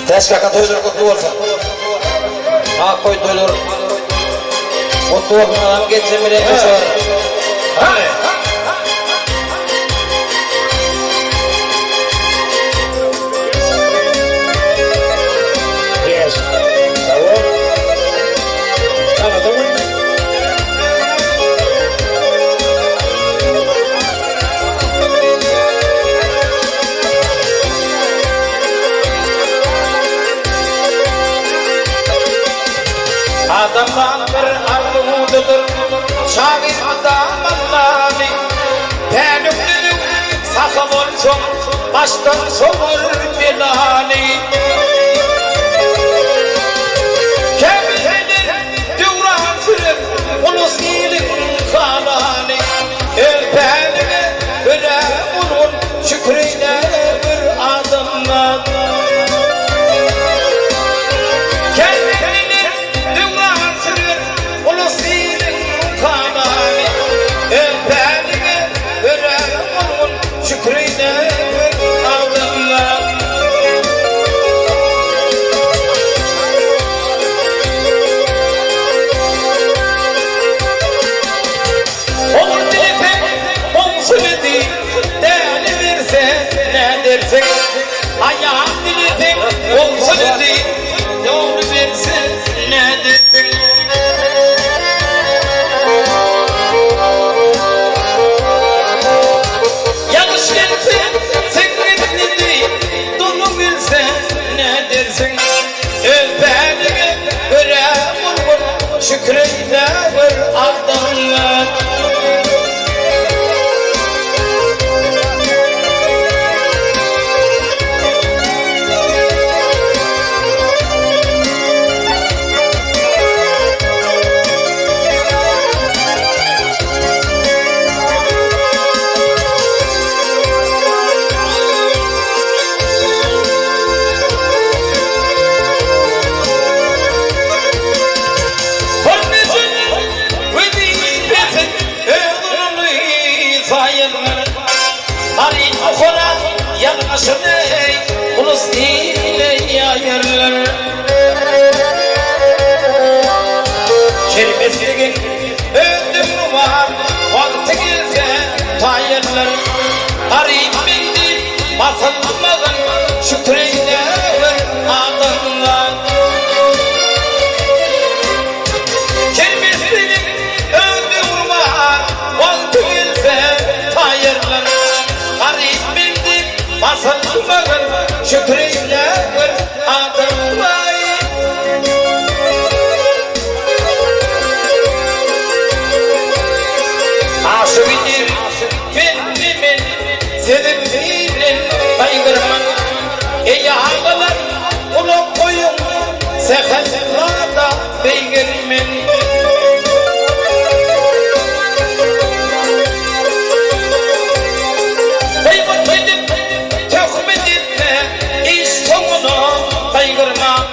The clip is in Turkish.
Teşkaka toydur kutlu olsun. Akkoy toydur. Kutlu olsun adam geçimine geçiyor. Hani? Yes. Tamam. Anladın mı? Adamdan bir armududur, şahit adam Allah'ını. Penüklülük sakım olsun, baştan sorur bilani. Kemildir düvran sürüp, ulus iyilik kanani. Elpenine öyle vurun, şükrüyle bir adamdan. Ayağım diledim, olsun değil, doğru versin nedir? Yanlış gelsin, sen nedir? Doğru versin nedirsin? Öpenime göre vurur, şükreyle bir adamlar. Harin okula yanmasını ulus ile yayarlar. Kelimesinin öldüm var, vakti gelse tayarlar. Harin bildi, basılmadan şükreyle adamlar. Kelimesinin öldüm var, vakti gelse tayarlar. Arif bildim, basılmadan şükreyle bir adım var. Aşık bilir, bendimin, sevimlinin baygırman. Ey ağalar, ulu koyun, seferlerde beygirmin. Kaygırma